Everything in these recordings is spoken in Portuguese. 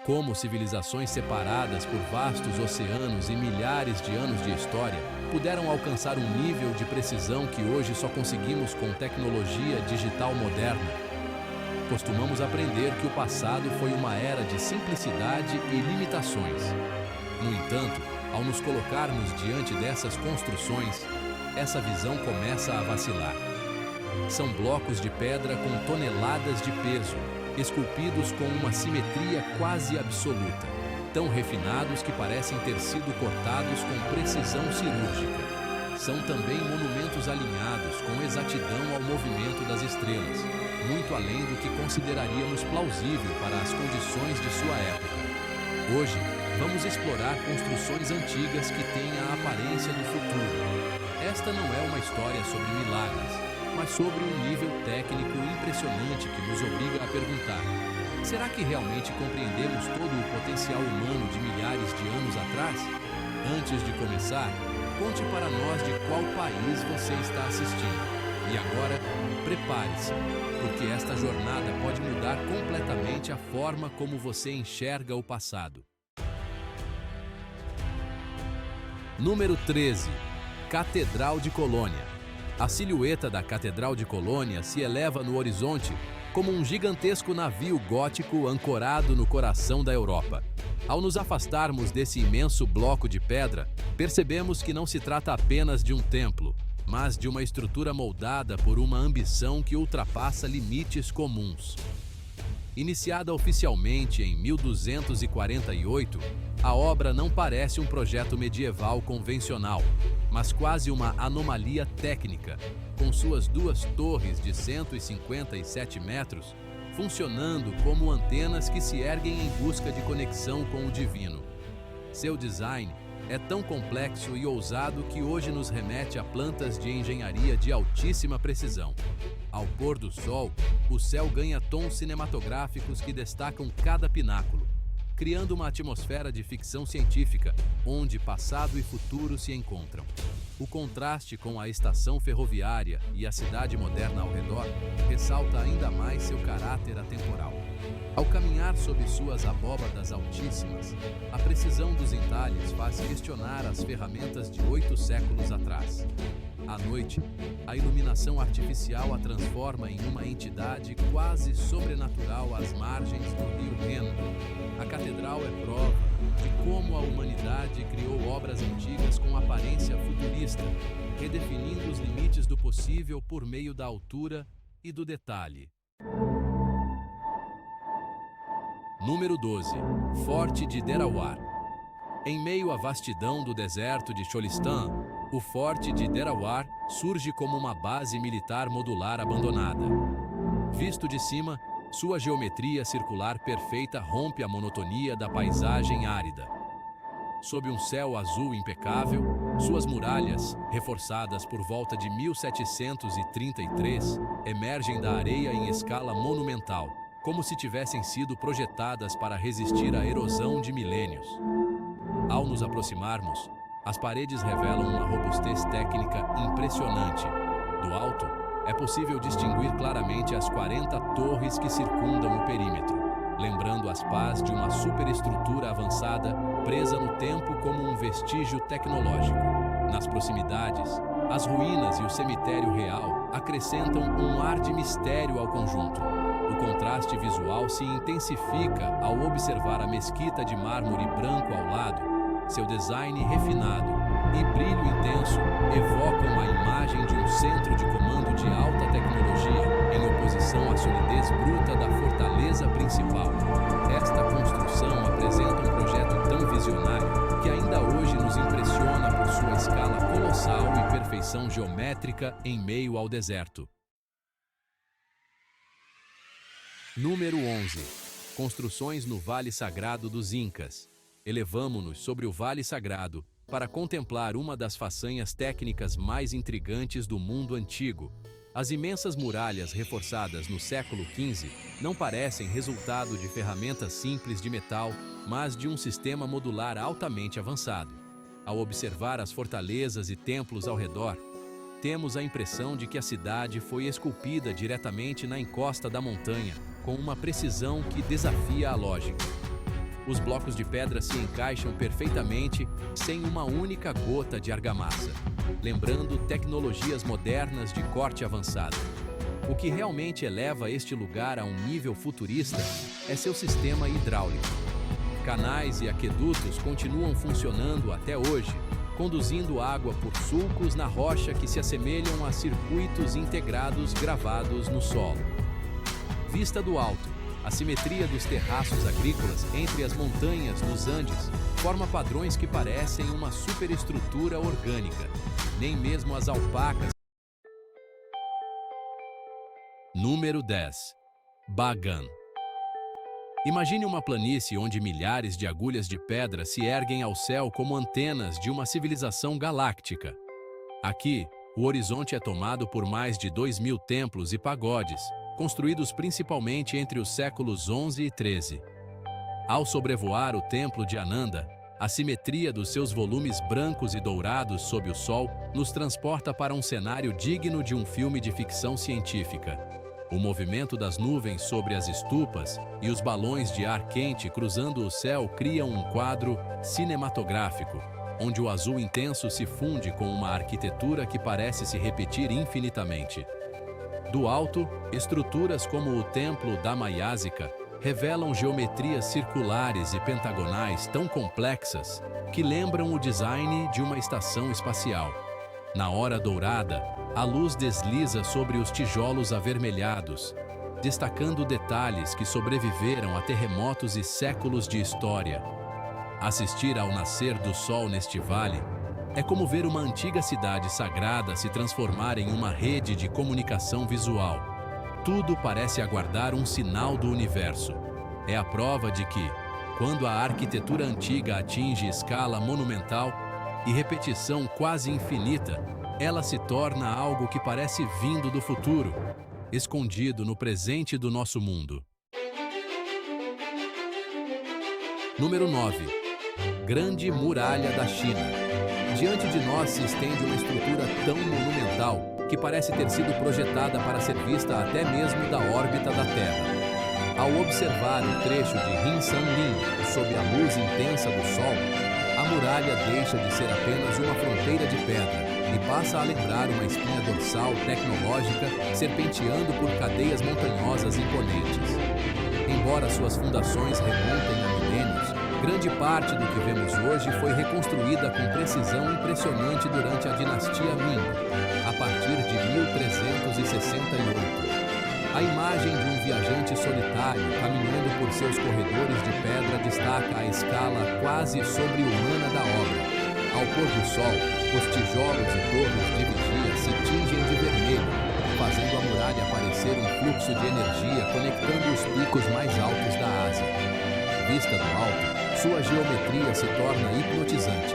Como civilizações separadas por vastos oceanos e milhares de anos de história puderam alcançar um nível de precisão que hoje só conseguimos com tecnologia digital moderna. Costumamos aprender que o passado foi uma era de simplicidade e limitações. No entanto, ao nos colocarmos diante dessas construções, essa visão começa a vacilar. São blocos de pedra com toneladas de peso, esculpidos com uma simetria quase absoluta, tão refinados que parecem ter sido cortados com precisão cirúrgica. São também monumentos alinhados com exatidão ao movimento das estrelas, muito além do que consideraríamos plausível para as condições de sua época. Hoje, vamos explorar construções antigas que têm a aparência do futuro. Esta não é uma história sobre milagres, mas sobre um nível técnico impressionante que nos obriga a perguntar: será que realmente compreendemos todo o potencial humano de milhares de anos atrás? Antes de começar, conte para nós de qual país você está assistindo. E agora, prepare-se, porque esta jornada pode mudar completamente a forma como você enxerga o passado. Número 13. Catedral de Colônia. A silhueta da Catedral de Colônia se eleva no horizonte como um gigantesco navio gótico ancorado no coração da Europa. Ao nos afastarmos desse imenso bloco de pedra, percebemos que não se trata apenas de um templo, mas de uma estrutura moldada por uma ambição que ultrapassa limites comuns. Iniciada oficialmente em 1248, a obra não parece um projeto medieval convencional, mas quase uma anomalia técnica, com suas duas torres de 157 metros, funcionando como antenas que se erguem em busca de conexão com o divino. Seu design é tão complexo e ousado que hoje nos remete a plantas de engenharia de altíssima precisão. Ao pôr do sol, o céu ganha tons cinematográficos que destacam cada pináculo, criando uma atmosfera de ficção científica, onde passado e futuro se encontram. O contraste com a estação ferroviária e a cidade moderna ao redor ressalta ainda mais seu caráter atemporal. Ao caminhar sob suas abóbadas altíssimas, a precisão dos entalhes faz questionar as ferramentas de 8 séculos atrás. À noite, a iluminação artificial a transforma em uma entidade quase sobrenatural às margens do rio Reno. A catedral é prova de como a humanidade criou obras antigas com aparência futurista, redefinindo os limites do possível por meio da altura e do detalhe. Número 12. Forte de Derawar. Em meio à vastidão do deserto de Cholistan, o Forte de Derawar surge como uma base militar modular abandonada. Visto de cima, sua geometria circular perfeita rompe a monotonia da paisagem árida. Sob um céu azul impecável, suas muralhas, reforçadas por volta de 1733, emergem da areia em escala monumental, como se tivessem sido projetadas para resistir à erosão de milênios. Ao nos aproximarmos, as paredes revelam uma robustez técnica impressionante. Do alto, é possível distinguir claramente as 40 torres que circundam o perímetro, lembrando as pás de uma superestrutura avançada presa no tempo como um vestígio tecnológico. Nas proximidades, as ruínas e o cemitério real acrescentam um ar de mistério ao conjunto. O contraste visual se intensifica ao observar a mesquita de mármore branco ao lado. Seu design refinado e brilho intenso evocam a imagem de um centro de comando de alta tecnologia, em oposição à solidez bruta da fortaleza principal. Esta construção apresenta um projeto tão visionário que ainda hoje nos impressiona por sua escala colossal e perfeição geométrica em meio ao deserto. Número 11. Construções no Vale Sagrado dos Incas. Elevamo-nos sobre o Vale Sagrado para contemplar uma das façanhas técnicas mais intrigantes do mundo antigo. As imensas muralhas reforçadas no século XV não parecem resultado de ferramentas simples de metal, mas de um sistema modular altamente avançado. Ao observar as fortalezas e templos ao redor, temos a impressão de que a cidade foi esculpida diretamente na encosta da montanha, com uma precisão que desafia a lógica. Os blocos de pedra se encaixam perfeitamente sem uma única gota de argamassa, lembrando tecnologias modernas de corte avançado. O que realmente eleva este lugar a um nível futurista é seu sistema hidráulico. Canais e aquedutos continuam funcionando até hoje, conduzindo água por sulcos na rocha que se assemelham a circuitos integrados gravados no solo. Vista do alto. A simetria dos terraços agrícolas entre as montanhas dos Andes forma padrões que parecem uma superestrutura orgânica. Nem mesmo as alpacas. Número 10. Bagan. Imagine uma planície onde milhares de agulhas de pedra se erguem ao céu como antenas de uma civilização galáctica. Aqui, o horizonte é tomado por mais de 2.000 templos e pagodes, construídos principalmente entre os séculos XI e XIII. Ao sobrevoar o templo de Ananda, a simetria dos seus volumes brancos e dourados sob o sol nos transporta para um cenário digno de um filme de ficção científica. O movimento das nuvens sobre as estupas e os balões de ar quente cruzando o céu criam um quadro cinematográfico, onde o azul intenso se funde com uma arquitetura que parece se repetir infinitamente. Do alto, estruturas como o Templo Dhammayasika revelam geometrias circulares e pentagonais tão complexas que lembram o design de uma estação espacial. Na hora dourada, a luz desliza sobre os tijolos avermelhados, destacando detalhes que sobreviveram a terremotos e séculos de história. Assistir ao nascer do sol neste vale é como ver uma antiga cidade sagrada se transformar em uma rede de comunicação visual. Tudo parece aguardar um sinal do universo. É a prova de que, quando a arquitetura antiga atinge escala monumental e repetição quase infinita, ela se torna algo que parece vindo do futuro, escondido no presente do nosso mundo. Número 9. Grande Muralha da China. Diante de nós se estende uma estrutura tão monumental que parece ter sido projetada para ser vista até mesmo da órbita da Terra. Ao observar o trecho de Hinsanling sob a luz intensa do Sol, a muralha deixa de ser apenas uma fronteira de pedra e passa a lembrar uma espinha dorsal tecnológica serpenteando por cadeias montanhosas imponentes. Embora suas fundações remontem a milênios, grande parte do que vemos hoje foi reconstruída com precisão impressionante durante a dinastia Ming, a partir de 1368. A imagem de um viajante solitário caminhando por seus corredores de pedra destaca a escala quase sobre-humana da obra. Ao pôr do sol, os tijolos e torres de vigia se tingem de vermelho, fazendo a muralha parecer um fluxo de energia conectando os picos mais altos da Ásia. Vista do alto, sua geometria se torna hipnotizante.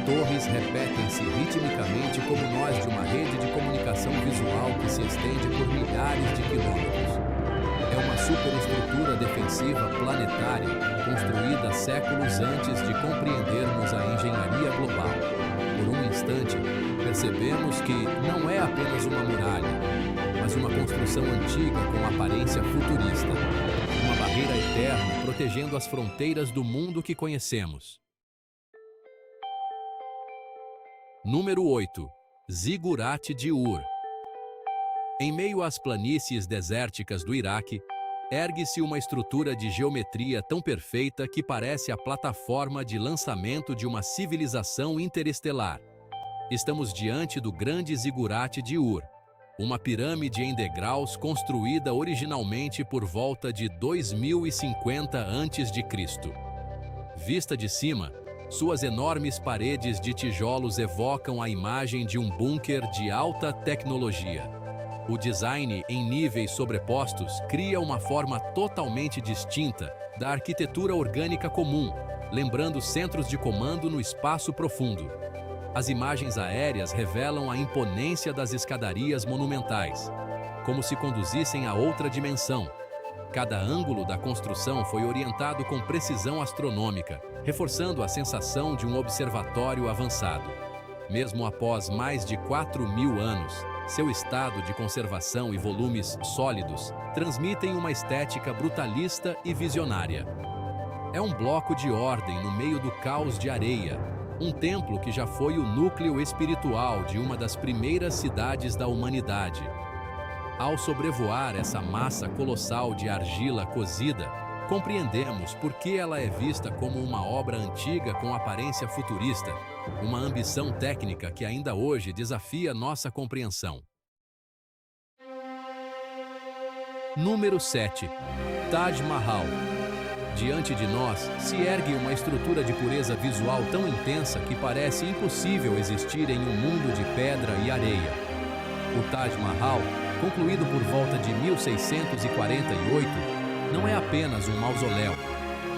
Torres repetem-se ritmicamente como nós de uma rede de comunicação visual que se estende por milhares de quilômetros. É uma superestrutura defensiva planetária, construída séculos antes de compreendermos a engenharia global. Por um instante, percebemos que não é apenas uma muralha, mas uma construção antiga com aparência futurista. Uma barreira eterna protegendo as fronteiras do mundo que conhecemos. Número 8. Zigurat de Ur. Em meio às planícies desérticas do Iraque, ergue-se uma estrutura de geometria tão perfeita que parece a plataforma de lançamento de uma civilização interestelar. Estamos diante do grande Zigurat de Ur, uma pirâmide em degraus construída originalmente por volta de 2050 a.C. Vista de cima, suas enormes paredes de tijolos evocam a imagem de um bunker de alta tecnologia. O design em níveis sobrepostos cria uma forma totalmente distinta da arquitetura orgânica comum, lembrando centros de comando no espaço profundo. As imagens aéreas revelam a imponência das escadarias monumentais, como se conduzissem a outra dimensão. Cada ângulo da construção foi orientado com precisão astronômica, reforçando a sensação de um observatório avançado. Mesmo após mais de 4.000 anos, seu estado de conservação e volumes sólidos transmitem uma estética brutalista e visionária. É um bloco de ordem no meio do caos de areia, um templo que já foi o núcleo espiritual de uma das primeiras cidades da humanidade. Ao sobrevoar essa massa colossal de argila cozida, compreendemos por que ela é vista como uma obra antiga com aparência futurista, uma ambição técnica que ainda hoje desafia nossa compreensão. Número 7. Taj Mahal. Diante de nós se ergue uma estrutura de pureza visual tão intensa que parece impossível existir em um mundo de pedra e areia. O Taj Mahal, concluído por volta de 1648, não é apenas um mausoléu,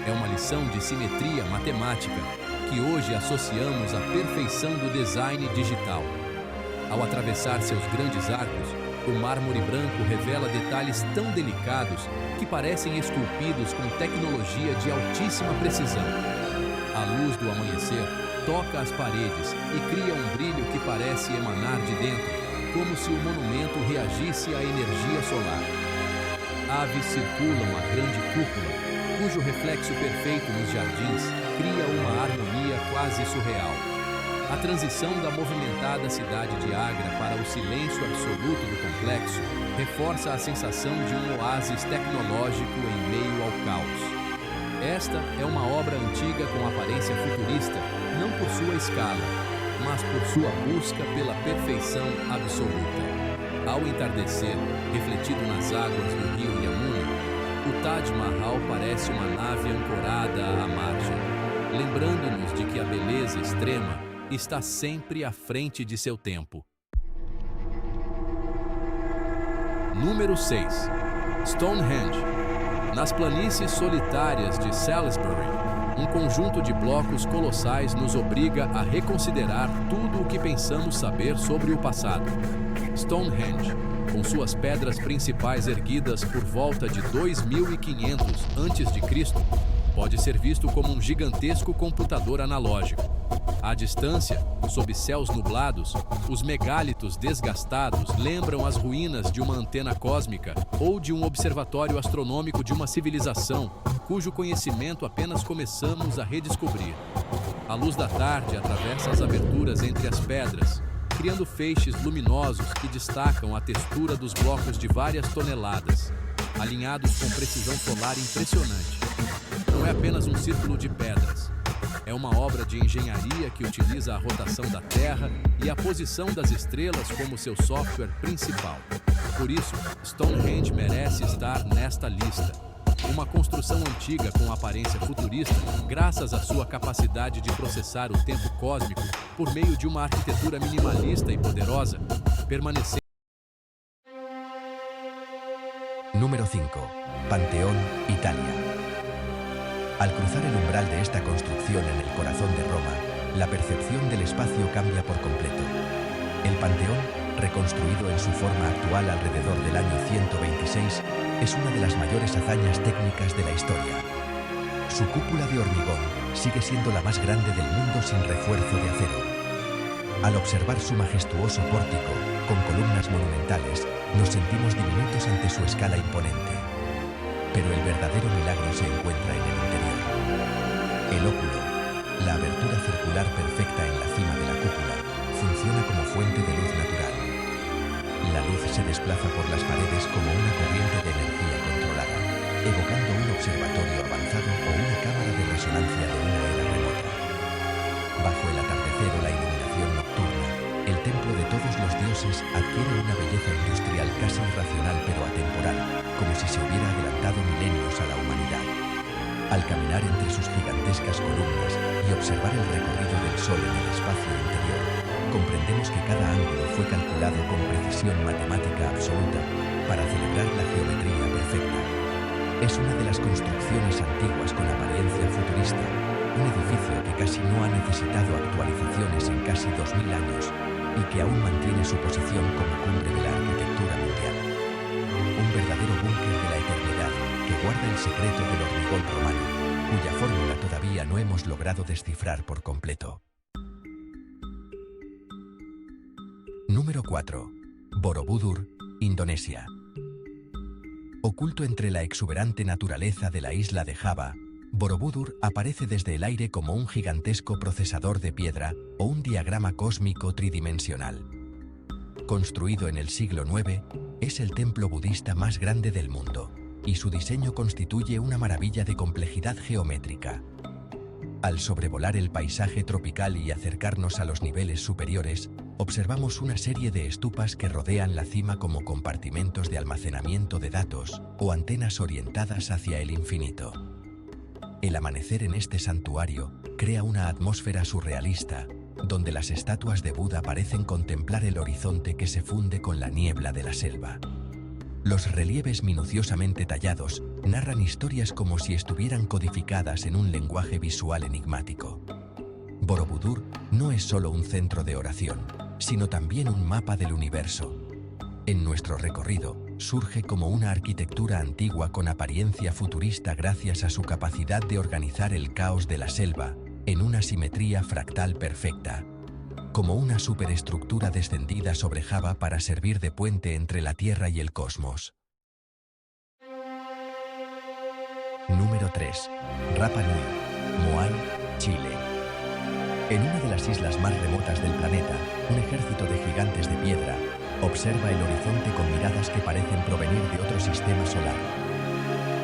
é uma lição de simetria matemática que hoje associamos à perfeição do design digital. Ao atravessar seus grandes arcos, o mármore branco revela detalhes tão delicados que parecem esculpidos com tecnologia de altíssima precisão. A luz do amanhecer toca as paredes e cria um brilho que parece emanar de dentro, como se o monumento reagisse à energia solar. Aves circulam a grande cúpula, cujo reflexo perfeito nos jardins cria uma harmonia quase surreal. A transição da movimentada cidade de Agra para o silêncio absoluto do complexo reforça a sensação de um oásis tecnológico em meio ao caos. Esta é uma obra antiga com aparência futurista, não por sua escala, mas por sua busca pela perfeição absoluta. Ao entardecer, refletido nas águas do rio Yamuna, o Taj Mahal parece uma nave ancorada à margem, lembrando-nos de que a beleza extrema está sempre à frente de seu tempo. Número 6. Stonehenge. Nas planícies solitárias de Salisbury, um conjunto de blocos colossais nos obriga a reconsiderar tudo o que pensamos saber sobre o passado. Stonehenge, com suas pedras principais erguidas por volta de 2500 a.C., pode ser visto como um gigantesco computador analógico. À distância, sob céus nublados, os megálitos desgastados lembram as ruínas de uma antena cósmica ou de um observatório astronômico de uma civilização cujo conhecimento apenas começamos a redescobrir. A luz da tarde atravessa as aberturas entre as pedras, criando feixes luminosos que destacam a textura dos blocos de várias toneladas, alinhados com precisão solar impressionante. Não é apenas um círculo de pedras. É uma obra de engenharia que utiliza a rotação da Terra e a posição das estrelas como seu software principal. Por isso, Stonehenge merece estar nesta lista. Uma construção antiga com aparência futurista, graças à sua capacidade de processar o tempo cósmico por meio de uma arquitetura minimalista e poderosa, permanecendo. Número 5. Panteón, Italia. Al cruzar el umbral de esta construcción en el corazón de Roma, la percepción del espacio cambia por completo. El Panteón, reconstruido en su forma actual alrededor del año 126, es una de las mayores hazañas técnicas de la historia. Su cúpula de hormigón sigue siendo la más grande del mundo sin refuerzo de acero. Al observar su majestuoso pórtico, con columnas monumentales, nos sentimos diminutos ante su escala imponente. Pero el verdadero milagro se encuentra en el interior. El óculo, la abertura circular perfecta en la cima de la cúpula, funciona como fuente de luz natural. La luz se desplaza por las paredes como una corriente de energía controlada, evocando un observatorio avanzado o una cámara de resonancia de una era remota. Bajo el atardecer o la iluminación nocturna, el templo de todos los dioses adquiere una belleza industrial casi irracional pero atemporal, como si se hubiera adelantado milenios a la humanidad. Al caminar entre sus gigantescas columnas y observar el recorrido del Sol en el espacio interior, comprendemos que cada ángulo fue calculado con precisión matemática absoluta para celebrar la geometría perfecta. Es una de las construcciones antiguas con apariencia futurista, un edificio que casi no ha necesitado actualizaciones en casi 2000 años y que aún mantiene su posición como cumbre de la arquitectura mundial. Un verdadero búnker de la eternidad que guarda el secreto del hormigón romano, cuya fórmula todavía no hemos logrado descifrar por completo. Número 4. Borobudur, Indonesia. Oculto entre la exuberante naturaleza de la isla de Java, Borobudur aparece desde el aire como un gigantesco procesador de piedra o un diagrama cósmico tridimensional. Construido en el siglo IX, es el templo budista más grande del mundo, y su diseño constituye una maravilla de complejidad geométrica. Al sobrevolar el paisaje tropical y acercarnos a los niveles superiores, observamos una serie de estupas que rodean la cima como compartimentos de almacenamiento de datos o antenas orientadas hacia el infinito. El amanecer en este santuario crea una atmósfera surrealista, donde las estatuas de Buda parecen contemplar el horizonte que se funde con la niebla de la selva. Los relieves minuciosamente tallados narran historias como si estuvieran codificadas en un lenguaje visual enigmático. Borobudur no es solo un centro de oración, sino también un mapa del universo. En nuestro recorrido, surge como una arquitectura antigua con apariencia futurista gracias a su capacidad de organizar el caos de la selva en una simetría fractal perfecta, como una superestructura descendida sobre Java para servir de puente entre la Tierra y el cosmos. Número 3. Rapa Nui, Moai, Chile. En una de las islas más remotas del planeta, un ejército de gigantes de piedra observa el horizonte con miradas que parecen provenir de otro sistema solar.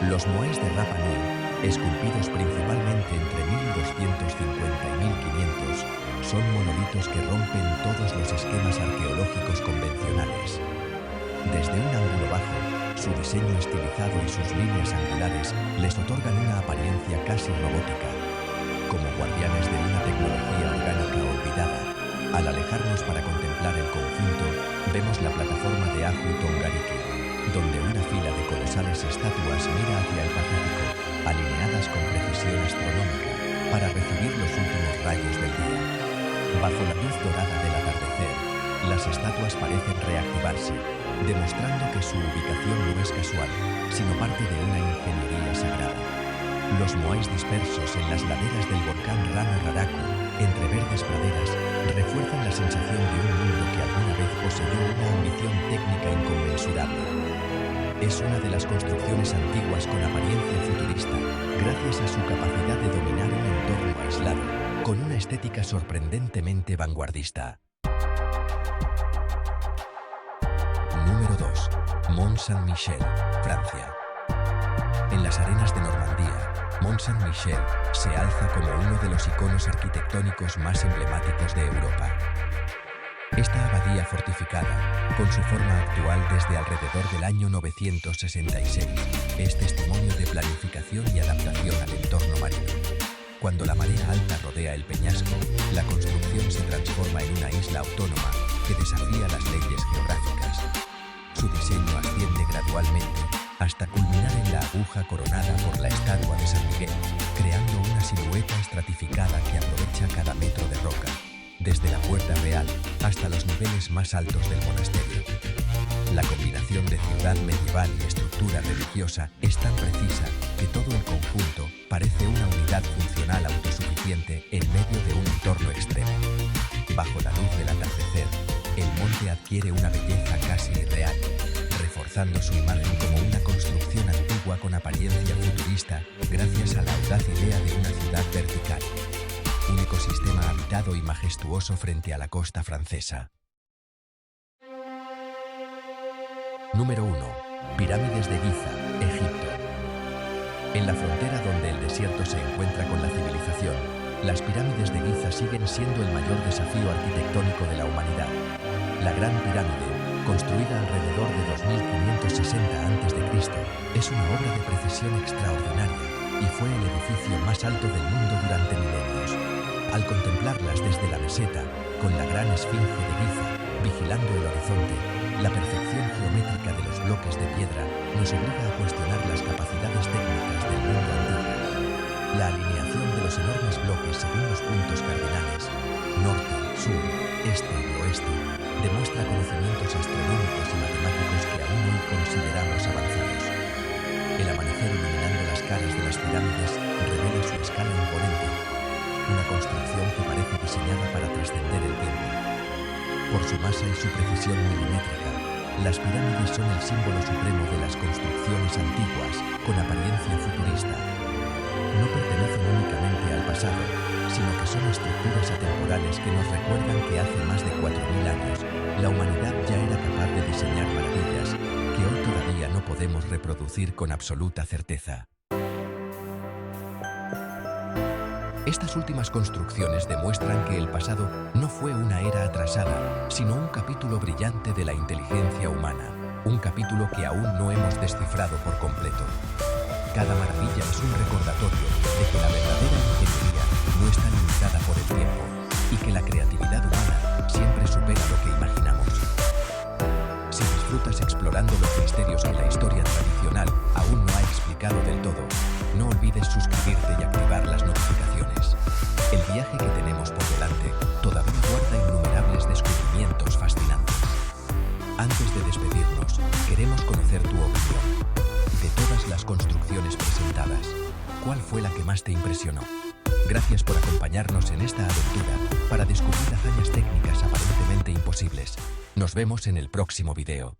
Los moais de Rapa Nui, esculpidos principalmente entre 1250 y 1500, son monolitos que rompen todos los esquemas arqueológicos convencionales. Desde un ángulo bajo, su diseño estilizado y sus líneas angulares les otorgan una apariencia casi robótica, como guardianes de una tecnología orgánica olvidada. Al alejarnos para contemplar el conjunto, vemos la plataforma de Ahu Tongariki, donde una fila de colosales estatuas mira hacia el Pacífico, alineadas con precisión astronómica, para recibir los últimos rayos del día. Bajo la luz dorada del atardecer, las estatuas parecen reactivarse, demostrando que su ubicación no es casual, sino parte de una ingeniería sagrada. Los moais dispersos en las laderas del volcán Rano Raraku, entre verdes praderas, refuerzan la sensación de un mundo que alguna vez poseyó una ambición técnica inconmensurable. Es una de las construcciones antiguas con apariencia futurista, gracias a su capacidad de dominar un entorno aislado, con una estética sorprendentemente vanguardista. Número 2. Mont Saint-Michel, Francia. En las arenas de Normandía, Mont Saint-Michel se alza como uno de los iconos arquitectónicos más emblemáticos de Europa. Esta abadía fortificada, con su forma actual desde alrededor del año 966, es testimonio de planificación y adaptación al entorno marino. Cuando la marea alta rodea el peñasco, la construcción se transforma en una isla autónoma que desafía las leyes geográficas. Su diseño asciende gradualmente hasta culminar en la aguja coronada por la estatua de San Miguel, creando una silueta estratificada que aprovecha cada metro de roca, desde la puerta real hasta los niveles más altos del monasterio. La combinación de ciudad medieval y estructura religiosa es tan precisa que todo el conjunto parece una unidad funcional autosuficiente en medio de un entorno extremo. Bajo la luz del atardecer, el monte adquiere una belleza casi irreal, reforzando su imagen como una construcción antigua con apariencia futurista gracias a la audaz idea de una ciudad vertical. Un ecosistema habitado y majestuoso frente a la costa francesa. Número 1. Pirámides de Giza, Egipto. En la frontera donde el desierto se encuentra con la civilización, las pirámides de Giza siguen siendo el mayor desafío arquitectónico de la humanidad. La Gran Pirámide, construida alrededor de 2560 a.C., es una obra de precisión extraordinaria y fue el edificio más alto del mundo durante milenios. Al contemplarlas desde la meseta, con la gran esfinge de Giza vigilando el horizonte, la perfección geométrica de los bloques de piedra nos obliga a cuestionar las capacidades técnicas del mundo antiguo. La alineación de los enormes bloques según los puntos cardinales, norte, sur, este y oeste, demuestra conocimientos astronómicos y matemáticos que aún hoy consideramos avanzados. El amanecer iluminando las caras de las pirámides revela su escala imponente, una construcción que parece diseñada para trascender el tiempo. Por su masa y su precisión milimétrica, las pirámides son el símbolo supremo de las construcciones antiguas con apariencia futurista. no pertenecen únicamente al pasado, sino que son estructuras atemporales que nos recuerdan que hace más de 4.000 años la humanidad ya era capaz de diseñar maravillas que hoy todavía no podemos reproducir con absoluta certeza. Estas últimas construcciones demuestran que el pasado no fue una era atrasada, sino un capítulo brillante de la inteligencia humana, un capítulo que aún no hemos descifrado por completo. Cada maravilla es un recordatorio de que la verdadera ingeniería no está limitada por el tiempo y que la creatividad humana siempre supera lo que imaginamos. Si disfrutas explorando los misterios que la historia tradicional aún no ha explicado del todo, no olvides suscribirte y activar las notificaciones. El viaje que tenemos por delante todavía guarda innumerables descubrimientos fascinantes. Antes de despedirnos, queremos conocer tu opinión. De todas las construcciones presentadas, ¿cuál fue la que más te impresionó? Gracias por acompañarnos en esta aventura para descubrir hazañas técnicas aparentemente imposibles. Nos vemos en el próximo video.